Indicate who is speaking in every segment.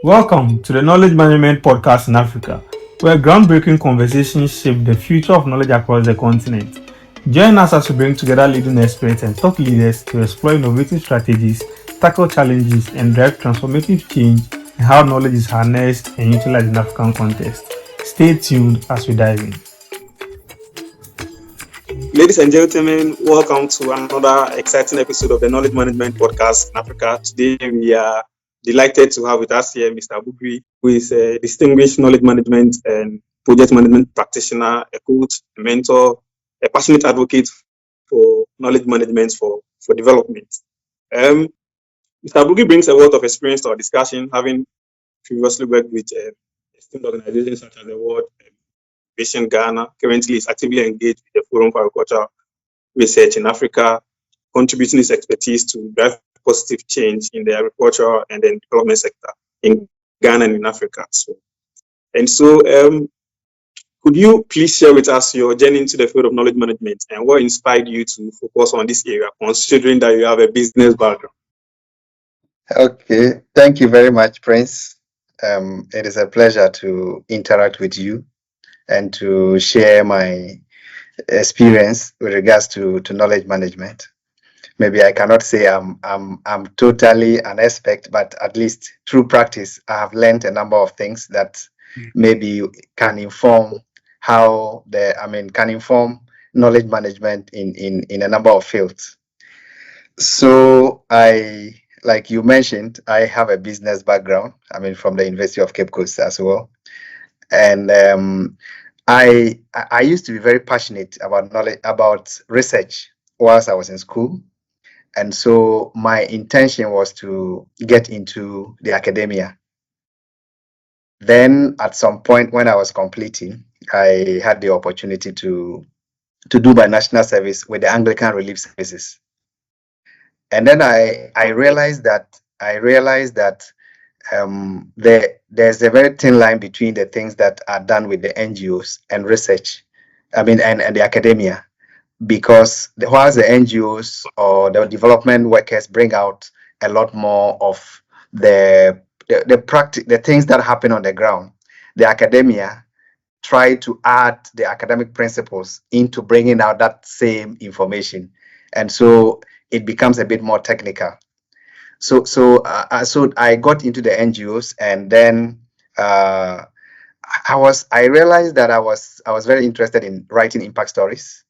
Speaker 1: Welcome to the Knowledge Management Podcast in Africa, where groundbreaking conversations shape the future of knowledge across the continent. Join us as we bring together leading experts and thought leaders to explore innovative strategies, tackle challenges, and drive transformative change in how knowledge is harnessed and utilized in African context. Stay tuned as we dive in.
Speaker 2: Ladies and gentlemen, welcome to another exciting episode of the Knowledge Management Podcast in Africa. Today, we are delighted to have with us here Mr. Abugri, who is a distinguished knowledge management and project management practitioner, a coach, a mentor, a passionate advocate for knowledge management for development. Mr. Abugri brings a wealth of experience to our discussion, having previously worked with esteemed organizations such as the World USAID Ghana. Currently is actively engaged with the Forum for Agricultural Research in Africa, contributing his expertise to drive positive change in the agricultural and then development sector in Ghana and in Africa. Could you please share with us your journey into the field of knowledge management and what inspired you to focus on this area, considering that you have a business background?
Speaker 3: Okay, thank you very much, Prince. It is a pleasure to interact with you and to share my experience with regards to knowledge management. Maybe I cannot say I'm totally an expert, but at least through practice, I have learned a number of things that maybe can inform can inform knowledge management in a number of fields. So like you mentioned, I have a business background. From the University of Cape Coast as well. And I used to be very passionate about research whilst I was in school. And so my intention was to get into the academia. Then at some point when I was completing, I had the opportunity to do my national service with the Anglican Relief Services. And then I realized that there's a very thin line between the things that are done with the NGOs and research, and the academia, because whilst the NGOs or the development workers bring out a lot more of the things that happen on the ground, the academia try to add the academic principles into bringing out that same information, and so it becomes a bit more technical. So I got into the NGOs, and then I realized that I was very interested in writing impact stories.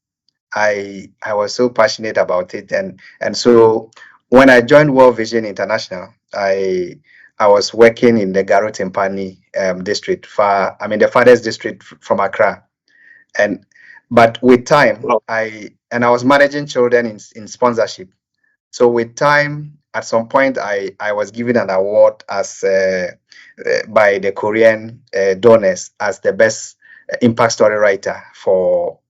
Speaker 3: I was so passionate about it, and so when I joined World Vision International, I was working in the Garo Timpani district, the farthest district from Accra, but with time, I was managing children in sponsorship. So with time, at some point, I was given an award as by the Korean donors as the best impact story writer for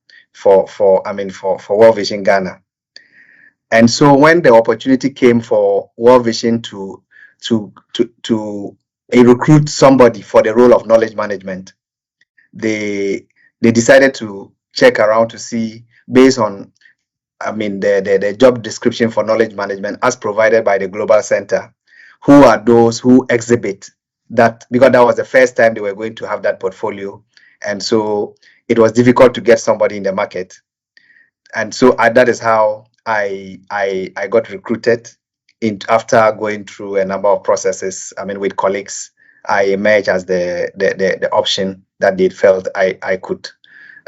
Speaker 3: World Vision Ghana. And so when the opportunity came for World Vision to recruit somebody for the role of knowledge management, they decided to check around to see, based on the job description for knowledge management as provided by the Global Center, who are those who exhibit that, because that was the first time they were going to have that portfolio. And so it was difficult to get somebody in the market. And so that is how I got recruited. After going through a number of processes, with colleagues, I emerged as the option that they felt I could,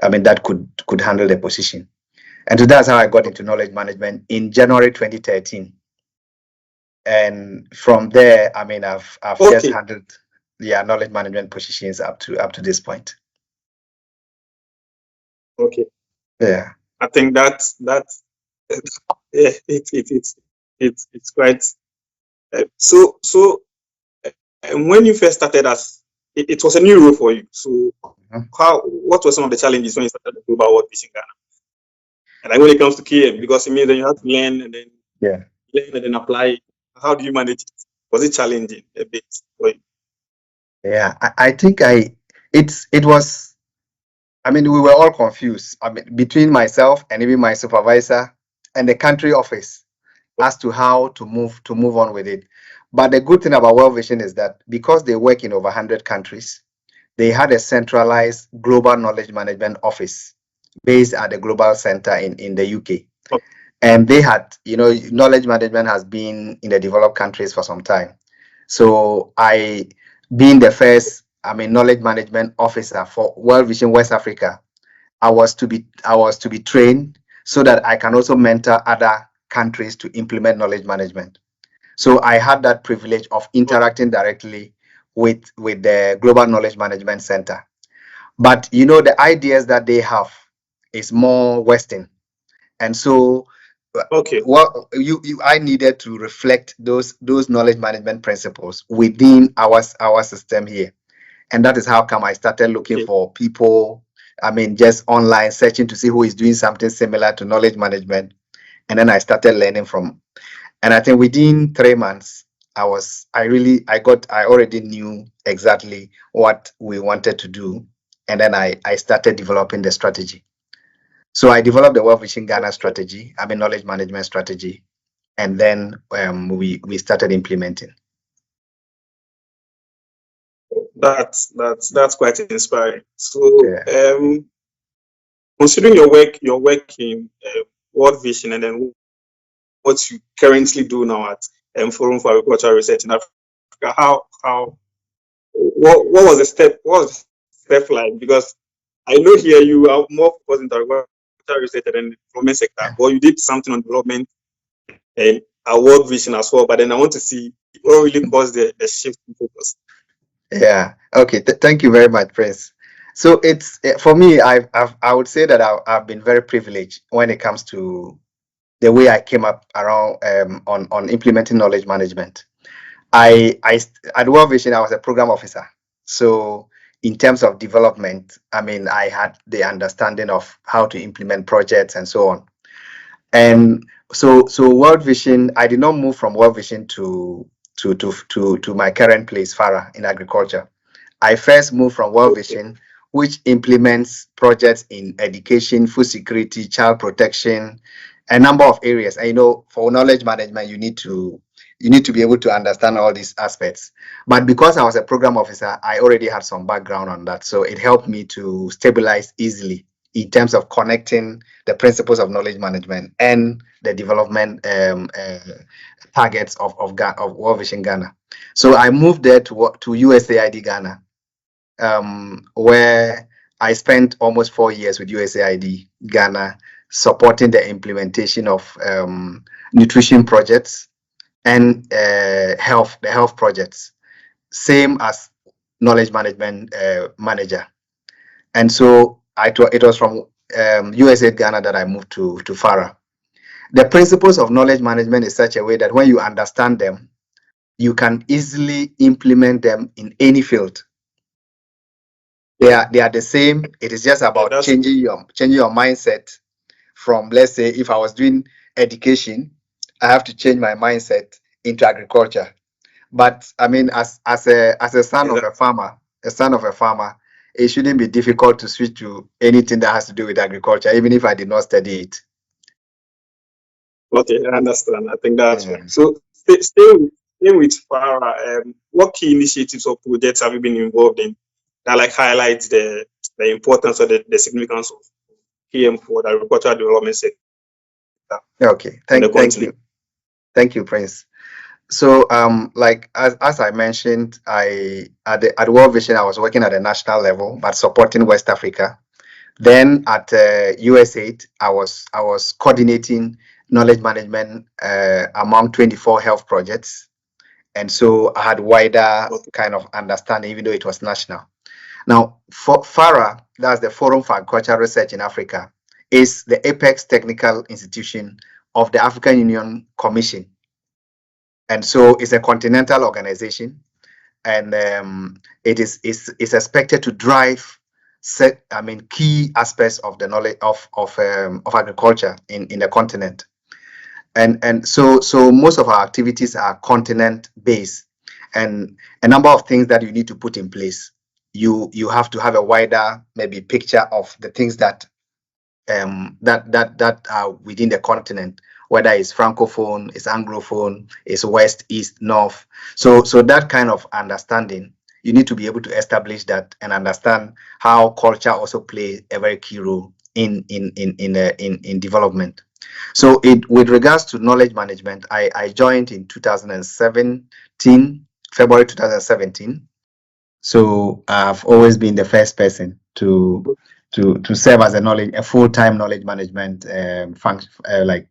Speaker 3: that could handle the position. And so that's how I got into knowledge management in January 2013. And from there, I've just handled knowledge management positions up to this point.
Speaker 2: Okay.
Speaker 3: Yeah.
Speaker 2: I think that's it's quite so. And when you first started it was a new role for you. So what were some of the challenges when you started the Global World Vision Ghana? And like when it comes to KM, because it means that you have to learn and then learn and then apply. How do you manage it? Was it challenging a bit for you?
Speaker 3: Yeah, I think it was. We were all confused. Between myself and even my supervisor and the country office as to how to move on with it. But the good thing about World Vision is that because they work in over 100 countries, they had a centralized global knowledge management office based at the Global Center in the UK. And they had, knowledge management has been in the developed countries for some time. So I, being the first, knowledge management officer for World Vision West Africa, I was to be trained so that I can also mentor other countries to implement knowledge management. So I had that privilege of interacting directly with the Global Knowledge Management Center. But the ideas that they have is more Western, and so I needed to reflect those knowledge management principles within our system here, and that is how come I started looking for people. Just online searching to see who is doing something similar to knowledge management, and then I started learning from. And I think within 3 months, I already knew exactly what we wanted to do. And then I started developing the strategy. So I developed the World Vision Ghana strategy, knowledge management strategy. And then we started implementing.
Speaker 2: That's quite inspiring. So considering your work in World Vision and then what you currently do now at Forum for Agricultural Research in Africa, what was the step like? Because I know here you are more focused in agricultural research than the development sector, but you did something on development and a World Vision as well. But then I want to see what really caused the shift in focus.
Speaker 3: Yeah. Okay. Thank you very much, Prince. So it's for me. I would say that I've been very privileged when it comes to the way I came up around on implementing knowledge management. At World Vision, I was a program officer. So in terms of development, I had the understanding of how to implement projects and so on. And so World Vision, I did not move from World Vision to my current place, FARA, in agriculture. I first moved from World Vision, which implements projects in education, food security, child protection, a number of areas. And for knowledge management, you need to be able to understand all these aspects. But because I was a program officer, I already had some background on that. So it helped me to stabilize easily in terms of connecting the principles of knowledge management and the development targets of World Vision Ghana. So I moved there to USAID Ghana, where I spent almost 4 years with USAID Ghana, supporting the implementation of nutrition projects and the health projects, same as knowledge management manager. And so it was from USAID Ghana that I moved to FARA. The principles of knowledge management is such a way that when you understand them, you can easily implement them in any field. They are the same. It is just about changing your mindset from, let's say, if I was doing education, I have to change my mindset into agriculture. But as a son of a farmer, it shouldn't be difficult to switch to anything that has to do with agriculture, even if I did not study it.
Speaker 2: Okay, I understand. I think that's right. So staying with FARA, what key initiatives or projects have you been involved in that highlights the importance or the significance of PM for the agricultural development sector?
Speaker 3: Okay, thank you, Prince. So, as I mentioned, at World Vision, I was working at a national level, but supporting West Africa. Then at USAID, I was coordinating knowledge management among 24 health projects, and so I had wider kind of understanding, even though it was national. Now, for FARA, that's the Forum for Agricultural Research in Africa, is the apex technical institution of the African Union Commission. And so it's a continental organization, and it is expected to drive key aspects of the knowledge of agriculture in the continent. And so most of our activities are continent based, and a number of things that you need to put in place. You have to have a wider maybe picture of the things that are within the continent, whether it's francophone, it's anglophone, it's west, east, north. So that kind of understanding, you need to be able to establish that and understand how culture also plays a very key role in development. So with regards to knowledge management, I joined in 2017, February 2017. So I've always been the first person to serve as a full-time knowledge management function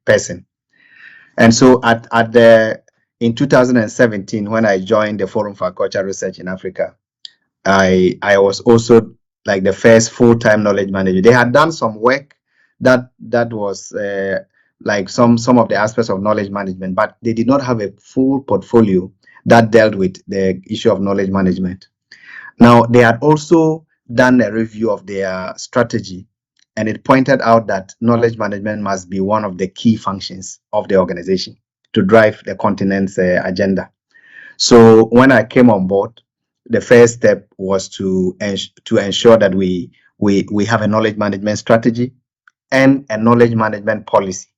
Speaker 3: person. And so in 2017, when I joined the Forum for Cultural Research in Africa, I was also like the first full-time knowledge manager. They had done some work that was like some of the aspects of knowledge management, but they did not have a full portfolio that dealt with the issue of knowledge management. Now, they had also done a review of their strategy, and it pointed out that knowledge management must be one of the key functions of the organization to drive the continent's agenda. So when I came on board, the first step was to ensure that we have a knowledge management strategy and a knowledge management policy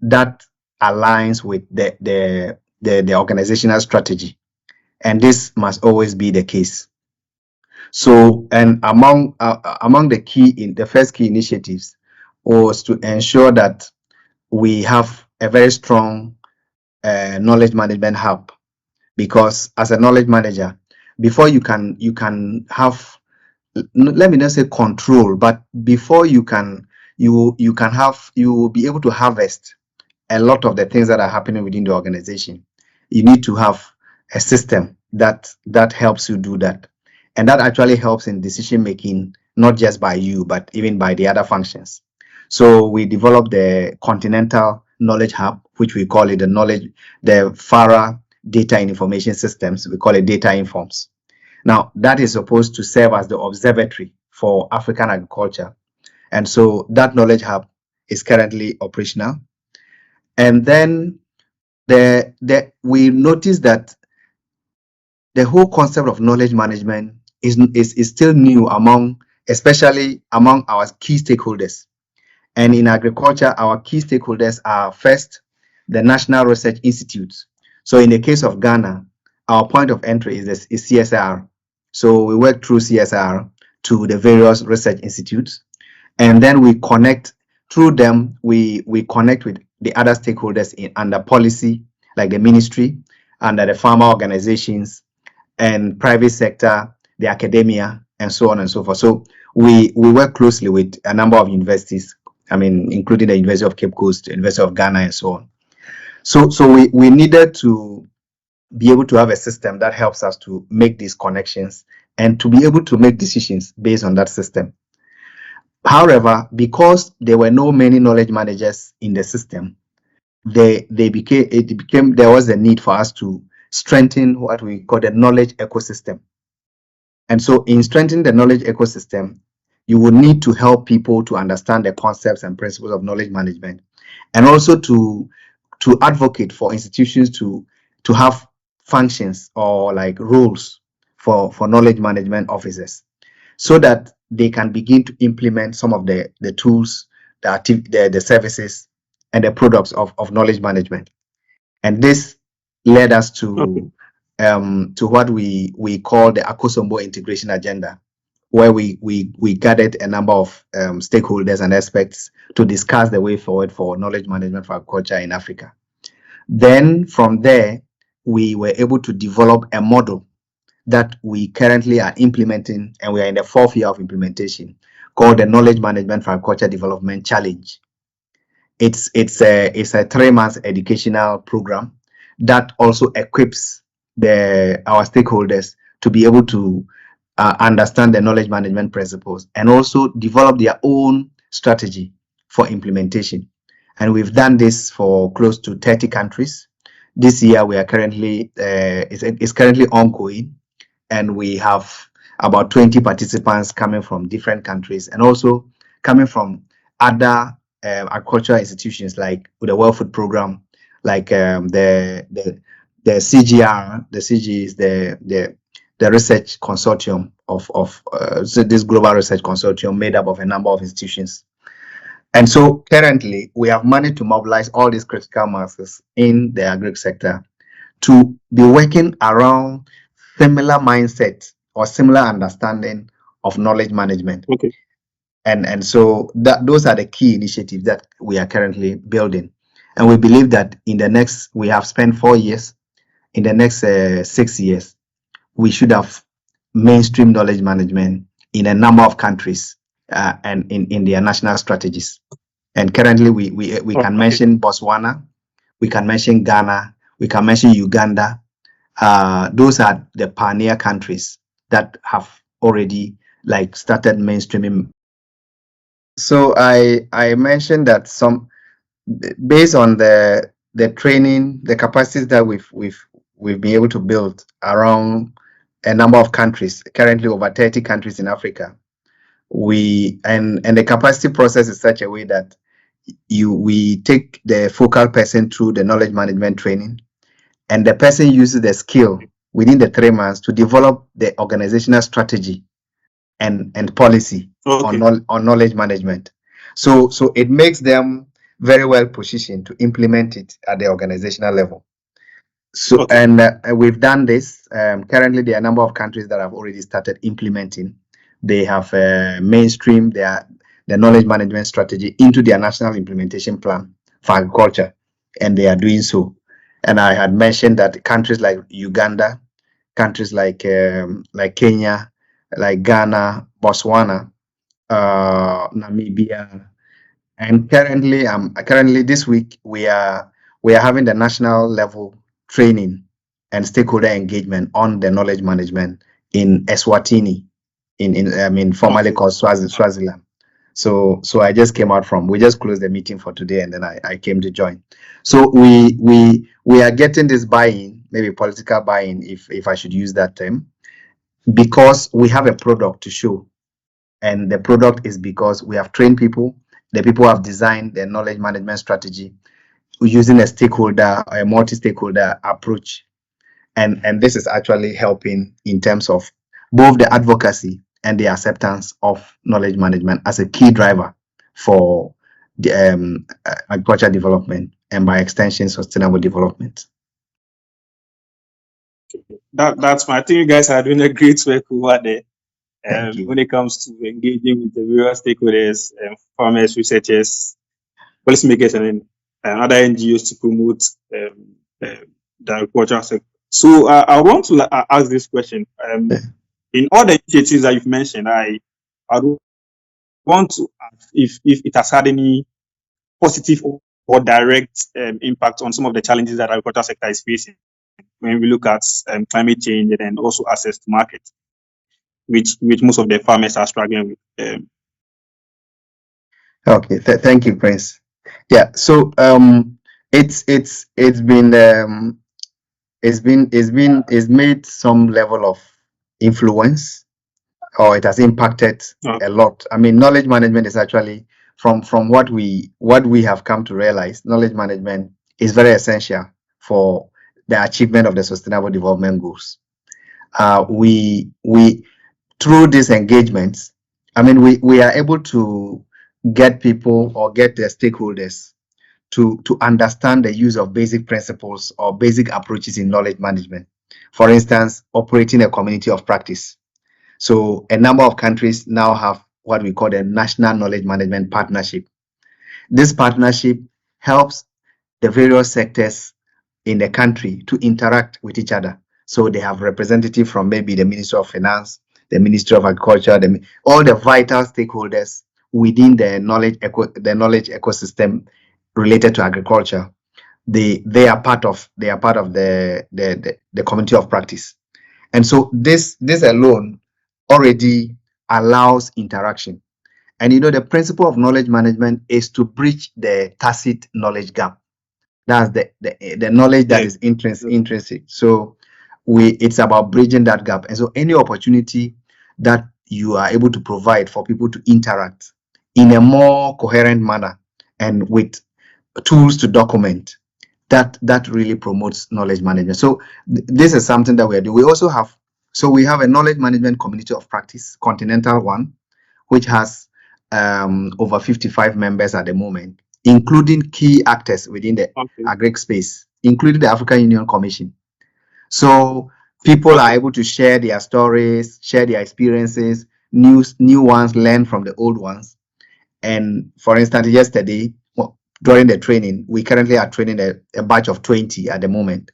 Speaker 3: that aligns with the organizational strategy, and this must always be the case. So, and among the first key initiatives was to ensure that we have a very strong knowledge management hub, because as a knowledge manager, before you can have, let me not say control, but before you will be able to harvest a lot of the things that are happening within the organization, you need to have a system that helps you do that. And that actually helps in decision making, not just by you, but even by the other functions. So we developed the Continental Knowledge Hub, which we call it the FARA Data and Information Systems. We call it Data Informs. Now, that is supposed to serve as the observatory for African agriculture. And so that Knowledge Hub is currently operational. And then we noticed that the whole concept of knowledge management is still new especially among our key stakeholders. And in agriculture, our key stakeholders are first the National Research Institutes. So in the case of Ghana, our point of entry is CSR. So we work through CSR to the various research institutes, and then we connect through them. We connect with the other stakeholders under policy, like the ministry, under the farmer organizations, and private sector, the academia, and so on and so forth. So we work closely with a number of universities, including the University of Cape Coast, the University of Ghana, and so on. So we needed to be able to have a system that helps us to make these connections and to be able to make decisions based on that system. However, because there were no many knowledge managers in the system, there was a need for us to strengthen what we call the knowledge ecosystem. And so in strengthening the knowledge ecosystem, you will need to help people to understand the concepts and principles of knowledge management, and also to advocate for institutions to have functions or like roles for knowledge management officers, so that they can begin to implement some of the tools, the services, and the products of knowledge management. And this led us to what we call the Akosombo integration agenda, where we gathered a number of stakeholders and experts to discuss the way forward for knowledge management for agriculture in Africa. Then from there, we were able to develop a model that we currently are implementing, and we are in the 4th year of implementation, called the Knowledge Management for Agriculture Development Challenge. It's a 3-month educational program that also equips our stakeholders to be able to understand the knowledge management principles and also develop their own strategy for implementation. And we've done this for close to 30 countries. This year we are currently it's currently ongoing, and we have about 20 participants coming from different countries and also coming from other agricultural institutions, like with the World Food Program, like the CGR. The CG is the research consortium of this global research consortium made up of a number of institutions. And so currently, we have managed to mobilize all these critical masses in the agri sector to be working around similar mindset or similar understanding of knowledge management.
Speaker 2: Okay.
Speaker 3: And so those are the key initiatives that we are currently building. And we believe that we have spent 4 years, in the next 6 years, we should have mainstream knowledge management in a number of countries and in their national strategies. And currently, we can mention Botswana, we can mention Ghana, we can mention Uganda. Those are the pioneer countries that have already started mainstreaming. So I mentioned that based on the training, the capacities that we've been able to build around a number of countries, currently over 30 countries in Africa. And the capacity process is such a way that we take the focal person through the knowledge management training, and the person uses the skill within the 3 months to develop the organizational strategy and policy on knowledge management. So it makes them very well positioned to implement it at the organizational level. So and we've done this. Currently, there are a number of countries that have already started implementing. They have mainstreamed the knowledge management strategy into their national implementation plan for agriculture, and they are doing so. And I had mentioned that countries like Uganda, countries like Kenya, like Ghana, Botswana, Namibia, and currently this week we are having the national level training and stakeholder engagement on the knowledge management in Eswatini, formerly called Swaziland. So I just came out we just closed the meeting for today, and then I came to join. So we are getting this buy-in, maybe political buy-in, if I should use that term, because we have a product to show. And the product is because we have trained people. The people have designed their knowledge management strategy using a multi-stakeholder approach. And this is actually helping in terms of both the advocacy and the acceptance of knowledge management as a key driver for the agricultural development and, by extension, sustainable development.
Speaker 2: That's fine. I think you guys are doing a great work over there. When it comes to engaging with the various stakeholders, farmers, researchers, policymakers, and other NGOs to promote the agricultural sector. So I want to ask this question. In all the initiatives that you've mentioned, I want to ask if it has had any positive or direct impact on some of the challenges that the agricultural sector is facing when we look at climate change and also access to market, which most of the farmers are struggling with.
Speaker 3: Okay, thank you, Prince. Yeah, so it's made some level of influence, or it has impacted a lot. I mean, knowledge management is actually from what we have come to realize. Knowledge management is very essential for the achievement of the Sustainable Development Goals. We through these engagements, I mean, we are able to get people or get the stakeholders to understand the use of basic principles or basic approaches in knowledge management. For instance, operating a community of practice. So a number of countries now have what we call the National Knowledge Management Partnership. This partnership helps the various sectors in the country to interact with each other. So they have representatives from maybe the Ministry of Finance, the Ministry of Agriculture, all the vital stakeholders within the knowledge ecosystem related to agriculture. They are part of the community of practice. And so this alone already allows interaction. And the principle of knowledge management is to bridge the tacit knowledge gap. That's the knowledge that is intrinsic. So it's about bridging that gap. And so any opportunity that you are able to provide for people to interact in a more coherent manner and with tools to document, that really promotes knowledge management. So this is something that we are doing. We also have a knowledge management community of practice, continental one, which has over 55 members at the moment, including key actors within the agri space, including the African Union Commission. So people are able to share their stories, share their experiences, new ones, learn from the old ones. And for instance, yesterday, during the training, we currently are training a batch of 20 at the moment.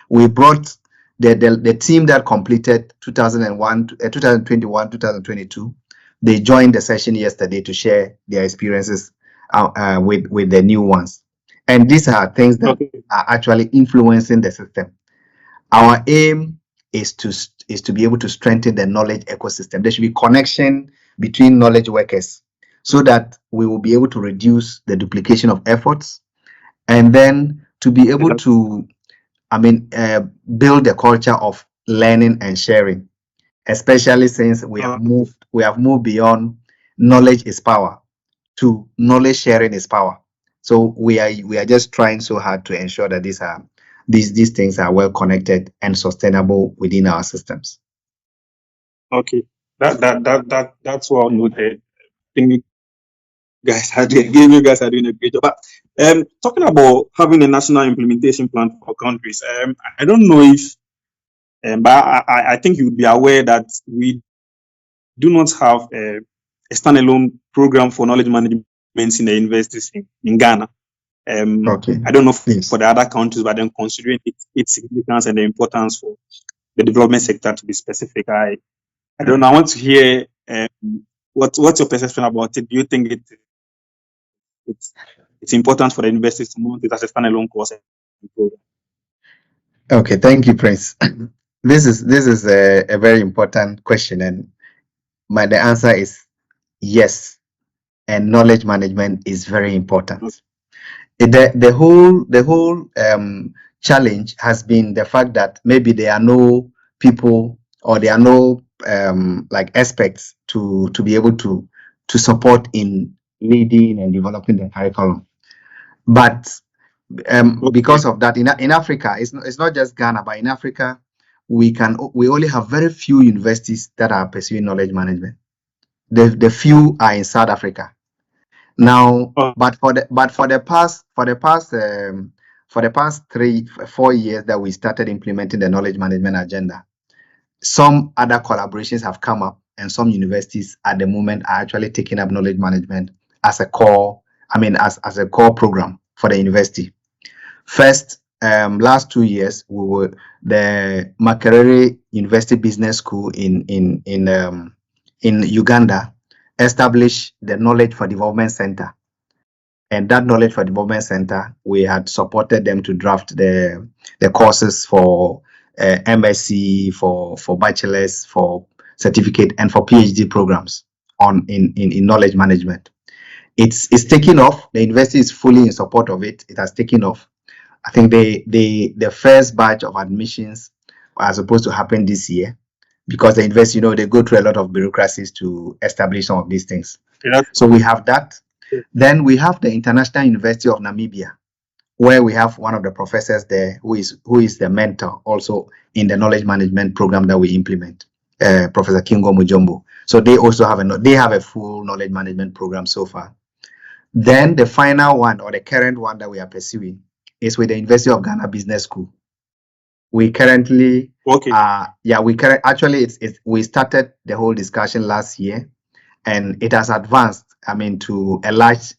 Speaker 3: We brought the team that completed 2021, 2022. They joined the session yesterday to share their experiences with the new ones. And these are things that are actually influencing the system. Our aim is to be able to strengthen the knowledge ecosystem. There should be connection between knowledge workers so that we will be able to reduce the duplication of efforts, and then to be able to, build the culture of learning and sharing, especially since we have moved beyond knowledge is power to knowledge sharing is power. So we are just trying so hard to ensure that these things are well connected and sustainable within our systems.
Speaker 2: Okay, that's well noted. I think you guys are doing a great job. But talking about having a national implementation plan for countries, I don't know if, but I think you would be aware that we do not have a standalone program for knowledge management in the universities in Ghana. I don't know for the other countries, but then considering its significance and the importance for the development sector, to be specific, I don't know. I want to hear what's your perception about it. Do you think it's important for the universities to mount it as a standalone course program?
Speaker 3: Okay, thank you, Prince. This is a very important question, and the answer is yes. And knowledge management is very important. The whole challenge has been the fact that maybe there are no people or there are no like experts to be able to support in leading and developing the curriculum. But because of that, in Africa, it's not just Ghana, but in Africa, we only have very few universities that are pursuing knowledge management. The few are in South Africa. Now, but for the past 3-4 years that we started implementing the knowledge management agenda, some other collaborations have come up, and some universities at the moment are actually taking up knowledge management as a core, as a core program for the university. First, last 2 years, we were the Makerere University Business School in Uganda established the Knowledge for Development Center. And that Knowledge for Development Center, we had supported them to draft the courses for MSc, for bachelors, for certificate, and for PhD programs in knowledge management. It's taken off. The university is fully in support of it. It has taken off. I think the first batch of admissions are supposed to happen this year, because the university, they go through a lot of bureaucracies to establish some of these things.
Speaker 2: Yeah.
Speaker 3: So we have that. Then we have the International University of Namibia, where we have one of the professors there who is the mentor also in the knowledge management program that we implement, Professor Kingo Mujombo. So they also have a full knowledge management program so far. Then the final one, or the current one that we are pursuing, is with the University of Ghana Business School. We currently we started the whole discussion last year, and it has advanced. To a large,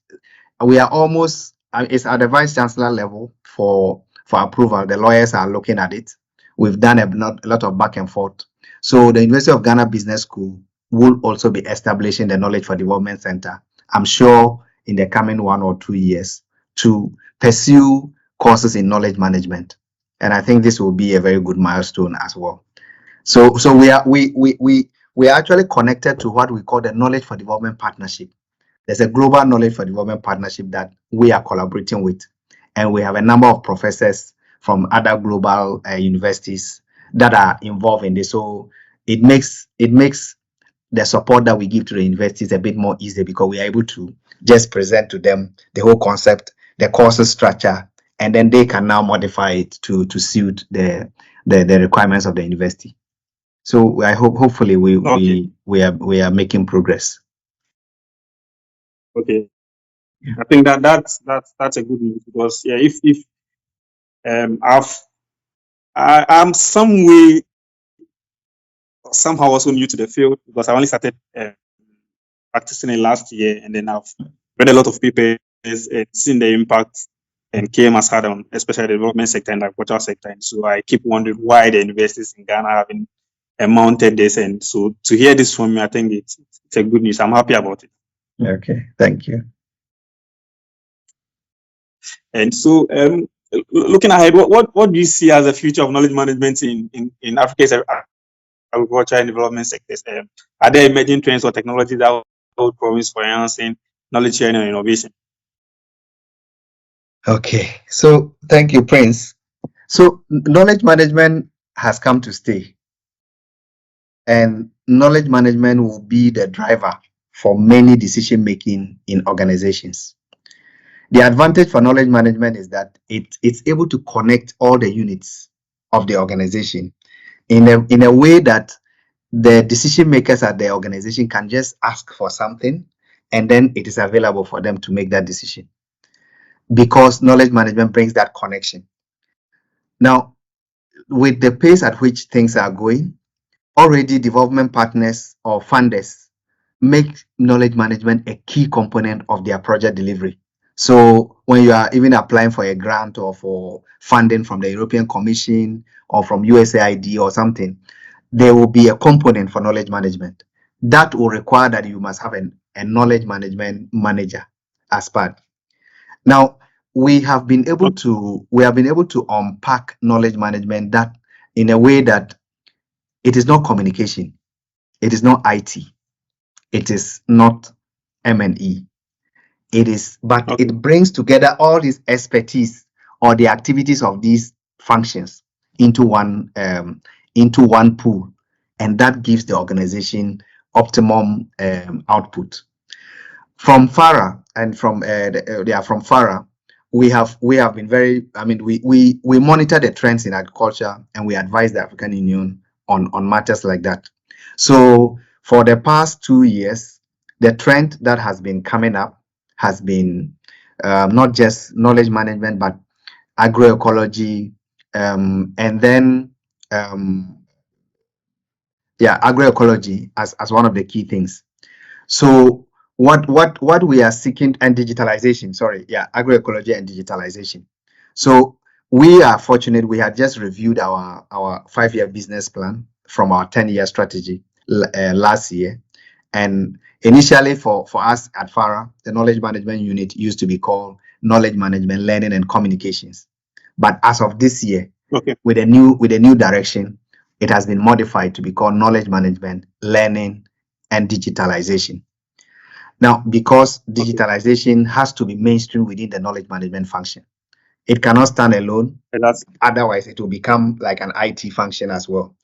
Speaker 3: we are almost. It's at the vice chancellor level for approval. The lawyers are looking at it. We've done a lot of back and forth. So the University of Ghana Business School will also be establishing the Knowledge for Development Center, I'm sure, in the coming 1 or 2 years, to pursue courses in knowledge management. And I think this will be a very good milestone as well. So we are actually connected to what we call the Knowledge for Development Partnership. There's a global Knowledge for Development Partnership that we are collaborating with, and we have a number of professors from other global universities that are involved in this. So it makes the support that we give to the universities a bit more easy, because we are able to just present to them the whole concept, the courses structure, and then they can now modify it to suit the requirements of the university. So I hopefully we are making progress.
Speaker 2: Okay. I think that's a good news because yeah, if I'm some way somehow also new to the field because I only started practicing it last year, and then I've read a lot of papers and seen the impact and KM has had on especially the development sector and the agricultural sector. And so I keep wondering why the universities in Ghana haven't mounted this. And so to hear this from you, I think it's a good news. I'm happy about it.
Speaker 3: Okay, thank you.
Speaker 2: And so looking ahead, what do you see as the future of knowledge management in Africa's agriculture and development sectors? Are there emerging trends or technologies that would promise for enhancing knowledge sharing and innovation?
Speaker 3: Okay, so thank you, Prince. So knowledge management has come to stay, and knowledge management will be the driver for many decision making in organizations. The advantage for knowledge management is that it's able to connect all the units of the organization in a way that the decision makers at the organization can just ask for something and then it is available for them to make that decision, because knowledge management brings that connection. Now, with the pace at which things are going, already development partners or funders make knowledge management a key component of their project delivery. So when you are even applying for a grant or for funding from the European Commission or from USAID or something, there will be a component for knowledge management. That will require that you must have a knowledge management manager as part. Now, we have been able to unpack knowledge management that in a way that it is not communication, it is not IT, it is not M&E. It is, but
Speaker 2: Okay.
Speaker 3: it brings together all this expertise or the activities of these functions into one pool, and that gives the organization optimum output. From FARA and from from FARA, we have been very. I mean, we monitor the trends in agriculture and we advise the African Union on matters like that. So for the past 2 years, the trend that has been coming up has been not just knowledge management, but agroecology, and then agroecology as one of the key things. So what we are seeking, and digitalization, agroecology and digitalization. So we are fortunate, we had just reviewed our 5-year business plan from our 10-year strategy last year. And initially for us at FARA, the knowledge management unit used to be called knowledge management, learning and communications. But as of this year,
Speaker 2: Okay.
Speaker 3: with a new direction, it has been modified to be called knowledge management, learning and digitalization. Now, because digitalization has to be mainstream within the knowledge management function, it cannot stand alone. Otherwise, it will become like an IT function as well.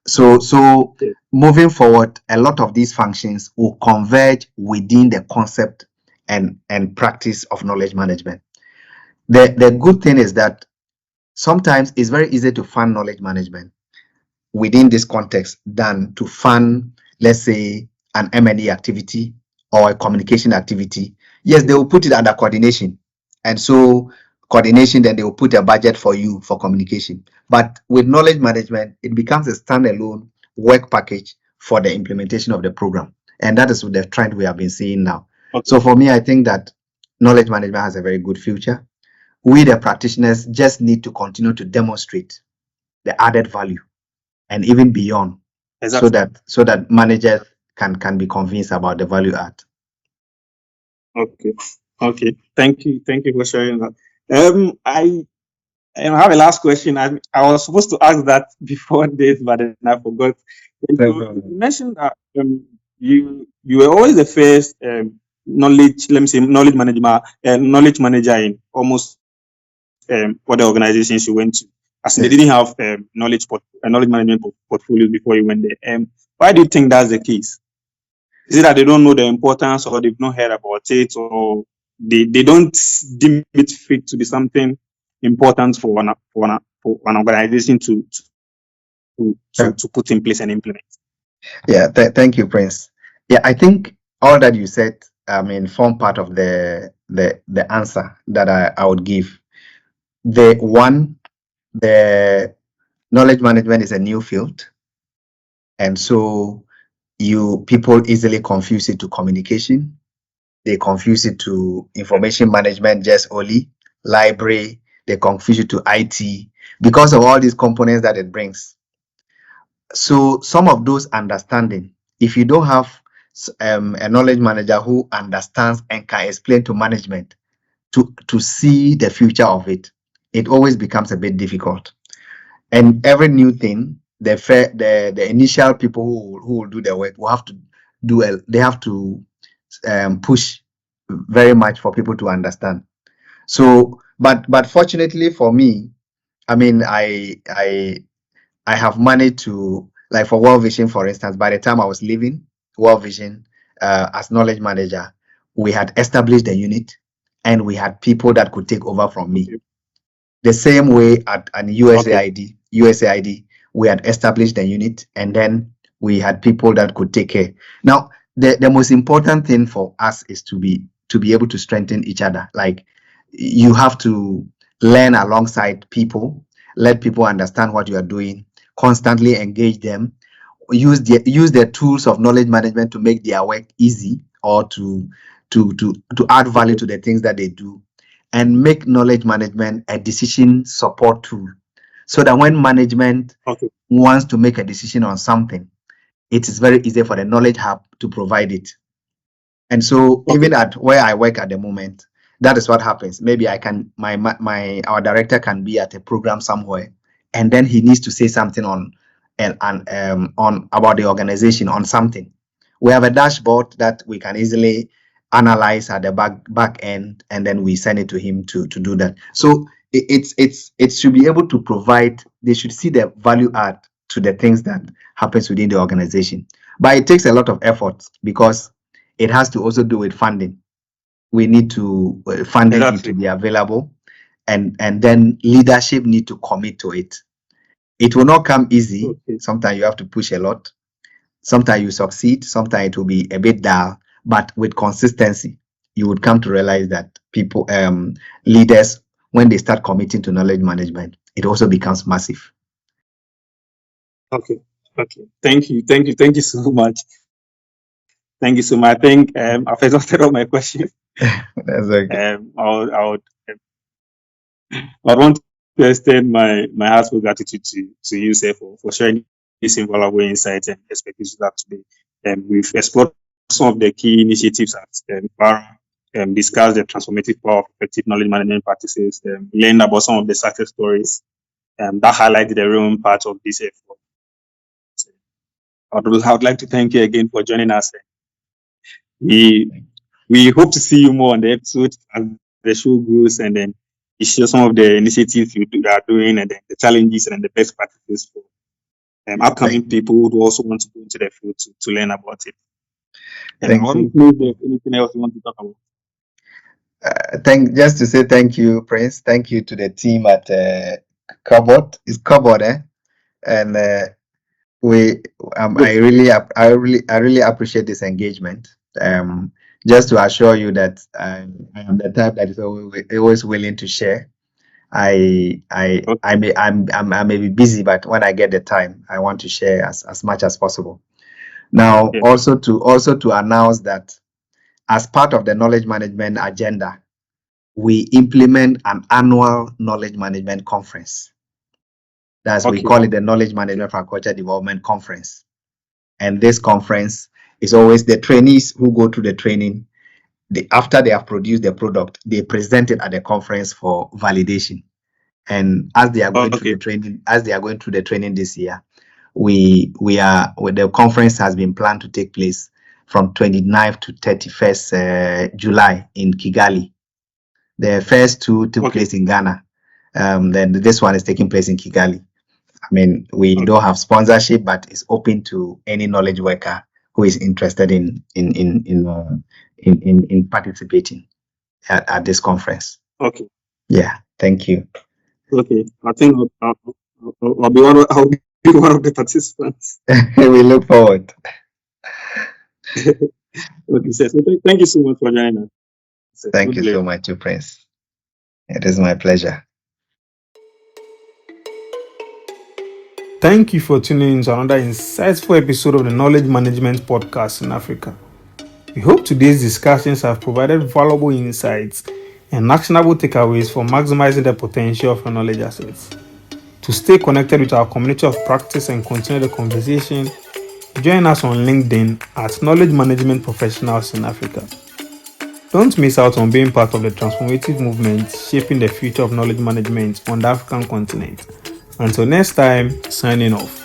Speaker 3: So moving forward, a lot of these functions will converge within the concept and practice of knowledge management. The good thing is that sometimes it's very easy to fund knowledge management within this context than to fund, let's say, an M&E activity or a communication activity. Yes, they will put it under coordination. And so coordination, then they will put a budget for you for communication. But with knowledge management, it becomes a standalone work package for the implementation of the program. And that is the trend we have been seeing now.
Speaker 2: Okay.
Speaker 3: So for me, I think that knowledge management has a very good future. We, the practitioners, just need to continue to demonstrate the added value and even beyond,
Speaker 2: Exactly.
Speaker 3: so that managers can be convinced about the value add.
Speaker 2: Okay. Thank you for sharing that. I have a last question. I was supposed to ask that before this, but then I forgot. You mentioned that you were always the first knowledge manager in almost what the organizations you went to. As in, they didn't have knowledge management portfolios before you went there. Why do you think that's the case? Is it that they don't know the importance, or they've not heard about it, or they don't deem it fit to be something important for an organization to put in place and implement?
Speaker 3: Yeah, thank you, Prince. Yeah, I think all that you said form part of the answer that I would give. The knowledge management is a new field, and so people easily confuse it to communication. They confuse it to information management just only, library. They confuse it to IT because of all these components that it brings. So some of those understanding, if you don't have a knowledge manager who understands and can explain to management to see the future of it, it always becomes a bit difficult. And every new thing, the initial people who will do the work will have to they have to push very much for people to understand. So, but fortunately for me, I mean, I have managed to, like for World Vision, for instance, by the time I was leaving World Vision as knowledge manager, we had established the unit and we had people that could take over from me. The same way at USAID, we had established the unit and then we had people that could take care. Now, the most important thing for us is to be able to strengthen each other. Like, you have to learn alongside people, let people understand what you are doing, constantly engage them, use the tools of knowledge management to make their work easy or to add value to the things that they do, and make knowledge management a decision support tool, so that when management wants to make a decision on something, it is very easy for the knowledge hub to provide it. And so even at where I work at the moment, that is what happens. Maybe our director can be at a program somewhere, and then he needs to say something on about the organization on something. We have a dashboard that we can easily analyze at the back end, and then we send it to him to do that. So it should be able to provide. They should see the value add to the things that happens within the organization. But it takes a lot of effort because it has to also do with funding. We need to funding need to be available, and then leadership need to commit to it. It will not come easy. Sometimes you have to push a lot. Sometimes you succeed. Sometimes it will be a bit dull. But with consistency, you would come to realize that people, leaders, when they start committing to knowledge management, it also becomes massive.
Speaker 2: Okay. Thank you so much. Thank you so much. I think I've exhausted all my questions.
Speaker 3: That's okay.
Speaker 2: I want to extend my heartfelt gratitude to you, sir, for sharing this invaluable insights and perspectives today. We've explored some of the key initiatives at FARA, discussed the transformative power of effective knowledge management practices, learned about some of the success stories that highlighted the real impact of this effort. I would like to thank you again for joining us. We hope to see you more on the episode as the show goes, and then you share some of the initiatives you are doing, and then the challenges and the best practices for upcoming people who also want to go into the field to learn about it. And I want to know if there's anything else you want to talk about.
Speaker 3: Just to say thank you, Prince. Thank you to the team at Kabod. It's Kabod, eh? And I really appreciate this engagement. Just to assure you that I am the type that is always willing to share. I may be busy, but when I get the time, I want to share as much as possible. Now, also to announce that as part of the knowledge management agenda, we implement an annual knowledge management conference. We call it the Knowledge Management for Culture Development Conference. And this conference is always the trainees who go through the training. After they have produced the product, they present it at the conference for validation. And as they are going through the training, this year, the conference has been planned to take place from 29th to 31st July in Kigali. The first two took place in Ghana. Then this one is taking place in Kigali. I mean, we don't have sponsorship, but it's open to any knowledge worker who is interested in participating at this conference.
Speaker 2: Okay.
Speaker 3: Yeah. Thank you.
Speaker 2: Okay. I think I'll be one of the participants.
Speaker 3: We look forward.
Speaker 2: Okay, sir. So thank you so much for joining us. Sir.
Speaker 3: Thank
Speaker 2: Good
Speaker 3: you
Speaker 2: day.
Speaker 3: so much, Prince. It is my pleasure.
Speaker 1: Thank you for tuning in to another insightful episode of the Knowledge Management Podcast in Africa. We hope today's discussions have provided valuable insights and actionable takeaways for maximizing the potential of your knowledge assets. To stay connected with our community of practice and continue the conversation, join us on LinkedIn at Knowledge Management Professionals in Africa. Don't miss out on being part of the transformative movement shaping the future of knowledge management on the African continent. Until next time, signing off.